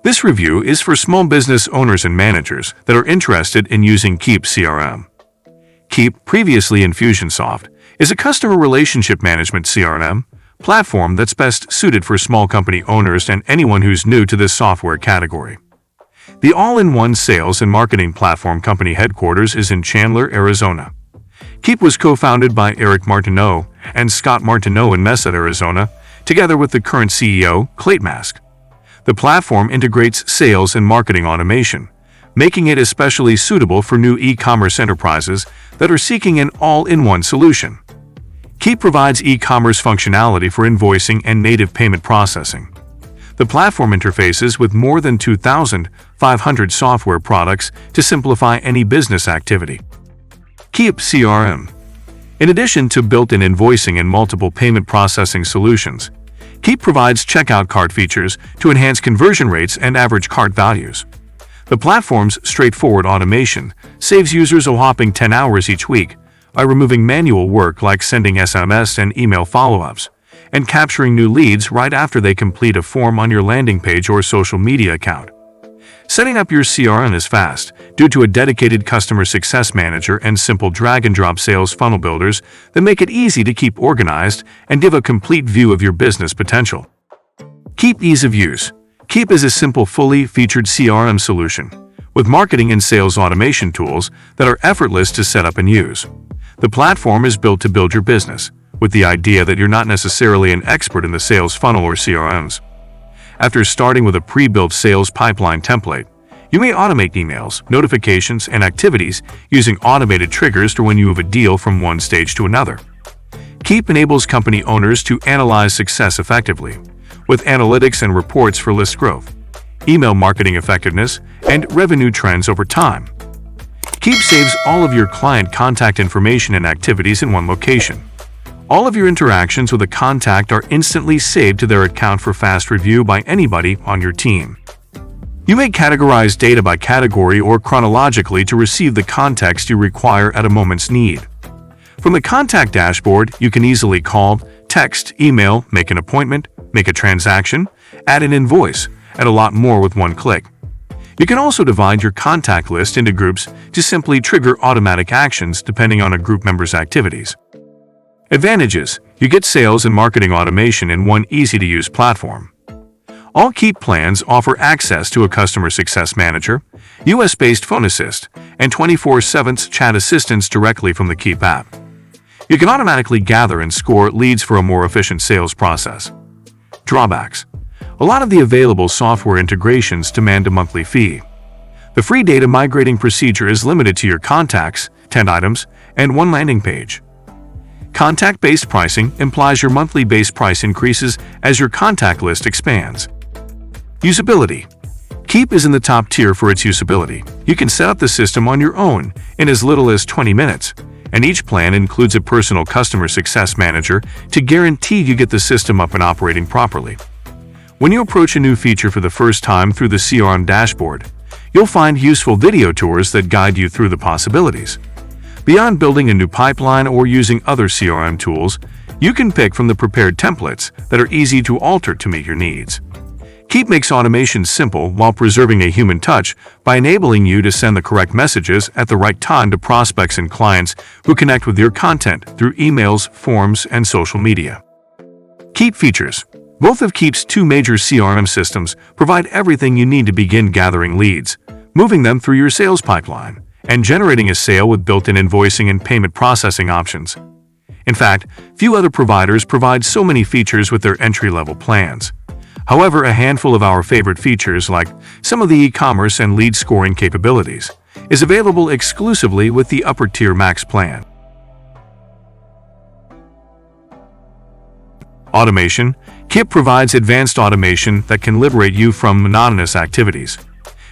This review is for small business owners and managers that are interested in using Keap CRM. Keap, previously Infusionsoft, is a customer relationship management CRM platform that's best suited for small company owners and anyone who's new to this software category. The all-in-one sales and marketing platform company headquarters is in Chandler, Arizona. Keap was co-founded by Eric Martineau and Scott Martineau in Mesa, Arizona, together with the current CEO, Clayton Mask. The platform integrates sales and marketing automation, making it especially suitable for new e-commerce enterprises that are seeking an all-in-one solution. Keap provides e-commerce functionality for invoicing and native payment processing. The platform interfaces with more than 2,500 software products to simplify any business activity. Keap CRM. In addition to built-in invoicing and multiple payment processing solutions, Keap provides checkout cart features to enhance conversion rates and average cart values. The platform's straightforward automation saves users a whopping 10 hours each week by removing manual work like sending SMS and email follow-ups, and capturing new leads right after they complete a form on your landing page or social media account. Setting up your CRM is fast due to a dedicated customer success manager and simple drag-and-drop sales funnel builders that make it easy to keep organized and give a complete view of your business potential. Keap ease of use. Keap is a simple, fully featured CRM solution with marketing and sales automation tools that are effortless to set up and use. The platform is built to build your business, with the idea that you're not necessarily an expert in the sales funnel or CRMs. After starting with a pre-built sales pipeline template, you may automate emails, notifications, and activities using automated triggers to when you move a deal from one stage to another. Keap enables company owners to analyze success effectively, with analytics and reports for list growth, email marketing effectiveness, and revenue trends over time. Keap saves all of your client contact information and activities in one location. All of your interactions with a contact are instantly saved to their account for fast review by anybody on your team. You may categorize data by category or chronologically to receive the context you require at a moment's need. From the contact dashboard, you can easily call, text, email, make an appointment, make a transaction, add an invoice, and a lot more with one click. You can also divide your contact list into groups to simply trigger automatic actions depending on a group member's activities. Advantages: you get sales and marketing automation in one easy-to-use platform. All Keap plans offer access to a customer success manager, US-based phone assist, and 24/7 chat assistance directly from the Keap app. You can automatically gather and score leads for a more efficient sales process. Drawbacks: a lot of the available software integrations demand a monthly fee. The free data migrating procedure is limited to your contacts, 10 items, and one landing page. Contact-based pricing implies your monthly base price increases as your contact list expands. Usability. Keap is in the top tier for its usability. You can set up the system on your own in as little as 20 minutes, and each plan includes a personal customer success manager to guarantee you get the system up and operating properly. When you approach a new feature for the first time through the CRM dashboard, you'll find useful video tours that guide you through the possibilities. Beyond building a new pipeline or using other CRM tools, you can pick from the prepared templates that are easy to alter to meet your needs. Keap makes automation simple while preserving a human touch by enabling you to send the correct messages at the right time to prospects and clients who connect with your content through emails, forms, and social media. Keap features. Both of Keap's two major CRM systems provide everything you need to begin gathering leads, moving them through your sales pipeline, and generating a sale with built-in invoicing and payment processing options. In fact, few other providers provide so many features with their entry-level plans. However, a handful of our favorite features, like some of the e-commerce and lead scoring capabilities, is available exclusively with the upper-tier Max plan. Automation. Keap provides advanced automation that can liberate you from monotonous activities.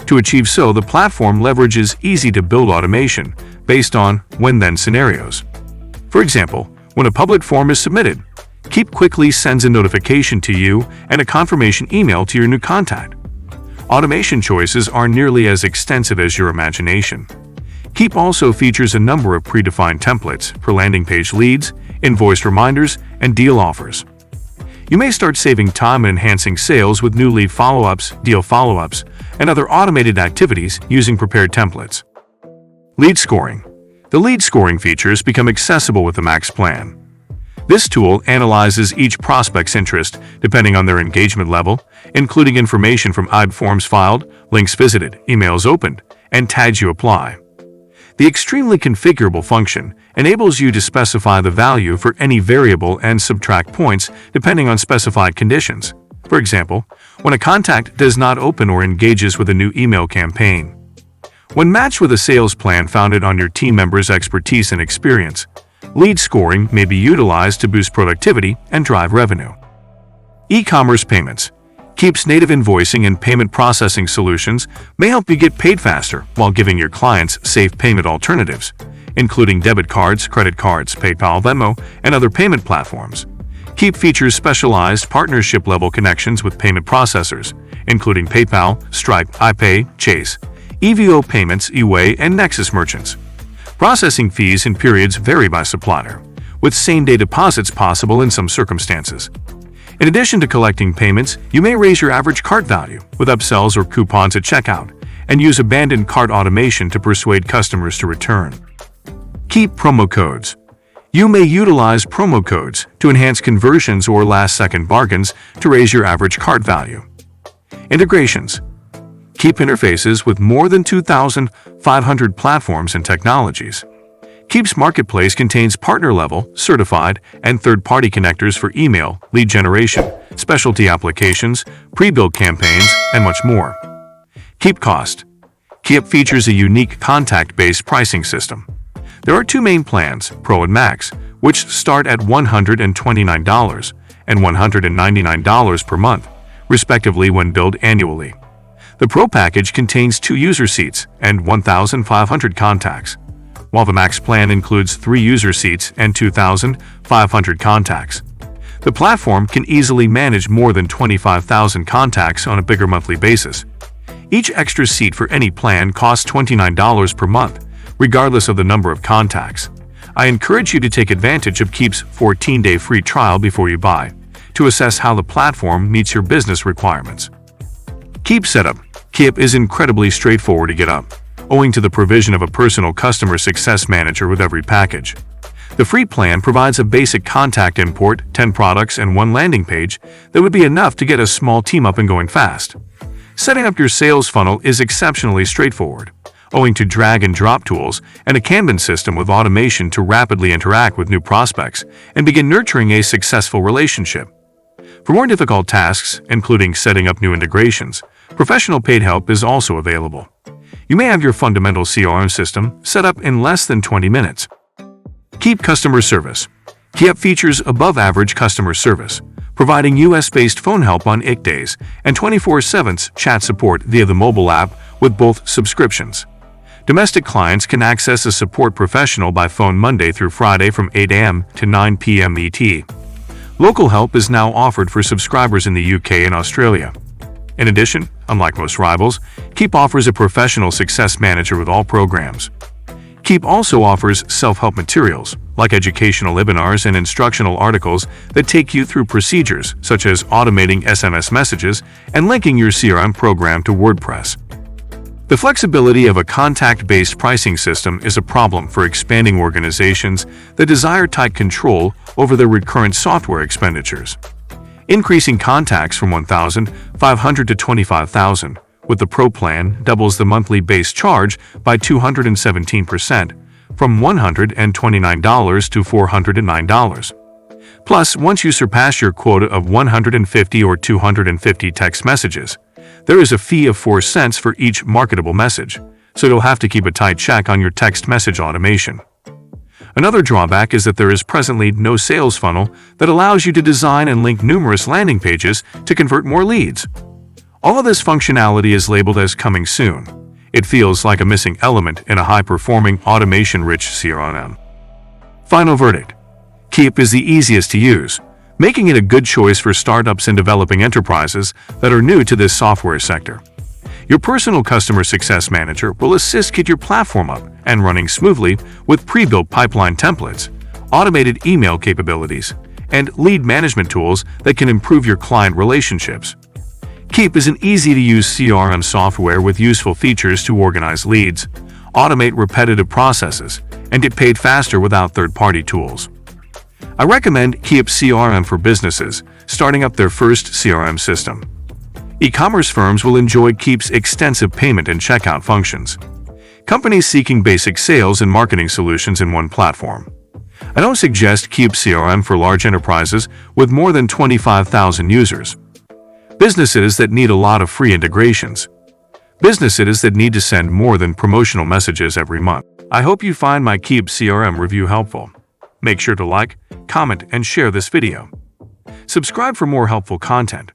To achieve so, the platform leverages easy-to-build automation based on when-then scenarios. For example, when a public form is submitted, Keap quickly sends a notification to you and a confirmation email to your new contact. Automation choices are nearly as extensive as your imagination. Keap also features a number of predefined templates for landing page leads, invoice reminders, and deal offers. You may start saving time and enhancing sales with new lead follow-ups, deal follow-ups, and other automated activities using prepared templates. Lead scoring. The lead scoring features become accessible with the Max plan. This tool analyzes each prospect's interest depending on their engagement level, including information from IB forms filed, links visited, emails opened, and tags you apply. The extremely configurable function enables you to specify the value for any variable and subtract points depending on specified conditions. For example, when a contact does not open or engages with a new email campaign. When matched with a sales plan founded on your team members' expertise and experience, lead scoring may be utilized to boost productivity and drive revenue. E-commerce payments. Keap's native invoicing and payment processing solutions may help you get paid faster while giving your clients safe payment alternatives, including debit cards, credit cards, PayPal, Venmo, and other payment platforms. Keap features specialized partnership-level connections with payment processors, including PayPal, Stripe, iPay, Chase, EVO Payments, eWay, and Nexus merchants. Processing fees and periods vary by supplier, with same-day deposits possible in some circumstances. In addition to collecting payments, you may raise your average cart value with upsells or coupons at checkout, and use abandoned cart automation to persuade customers to return. Keap promo codes. You may utilize promo codes to enhance conversions or last-second bargains to raise your average cart value. Integrations. Keap interfaces with more than 2,500 platforms and technologies. Keap's marketplace contains partner-level, certified, and third-party connectors for email, lead generation, specialty applications, pre-built campaigns, and much more. Keap cost. Keap features a unique contact-based pricing system. There are two main plans, Pro and Max, which start at $129 and $199 per month, respectively when billed annually. The Pro package contains 2 user seats and 1,500 contacts, while the Max plan includes 3 user seats and 2,500 contacts. The platform can easily manage more than 25,000 contacts on a bigger monthly basis. Each extra seat for any plan costs $29 per month, regardless of the number of contacts. I encourage you to take advantage of Keap's 14-day free trial before you buy, to assess how the platform meets your business requirements. Keap setup. Keap is incredibly straightforward to get up, owing to the provision of a personal customer success manager with every package. The free plan provides a basic contact import, 10 products, and 1 landing page that would be enough to get a small team up and going fast. Setting up your sales funnel is exceptionally straightforward, owing to drag-and-drop tools and a Kanban system with automation to rapidly interact with new prospects and begin nurturing a successful relationship. For more difficult tasks, including setting up new integrations, professional paid help is also available. You may have your fundamental CRM system set up in less than 20 minutes. Keap customer service. Keap features above-average customer service, providing US-based phone help on IC days and 24/7 chat support via the mobile app with both subscriptions. Domestic clients can access a support professional by phone Monday through Friday from 8 a.m. to 9 p.m. ET. Local help is now offered for subscribers in the UK and Australia. In addition, unlike most rivals, Keap offers a professional success manager with all programs. Keap also offers self-help materials, like educational webinars and instructional articles that take you through procedures such as automating SMS messages and linking your CRM program to WordPress. The flexibility of a contact-based pricing system is a problem for expanding organizations that desire tight control over their recurrent software expenditures. Increasing contacts from 1,500 to 25,000 with the Pro plan doubles the monthly base charge by 217%, from $129 to $409. Plus, once you surpass your quota of 150 or 250 text messages, there is a fee of 4 cents for each marketable message, so you'll have to keep a tight check on your text message automation. Another drawback is that there is presently no sales funnel that allows you to design and link numerous landing pages to convert more leads. All of this functionality is labeled as coming soon. It feels like a missing element in a high-performing, automation-rich CRM. Final verdict. Keap is the easiest to use, making it a good choice for startups and developing enterprises that are new to this software sector. Your personal customer success manager will assist get your platform up and running smoothly with pre-built pipeline templates, automated email capabilities, and lead management tools that can improve your client relationships. Keap is an easy-to-use CRM software with useful features to organize leads, automate repetitive processes, and get paid faster without third-party tools. I recommend Keap CRM for businesses starting up their first CRM system. E-commerce firms will enjoy Keap's extensive payment and checkout functions. Companies seeking basic sales and marketing solutions in one platform. I don't suggest Keap CRM for large enterprises with more than 25,000 users. Businesses that need a lot of free integrations. Businesses that need to send more than promotional messages every month. I hope you find my Keap CRM review helpful. Make sure to like, comment, and share this video. Subscribe for more helpful content.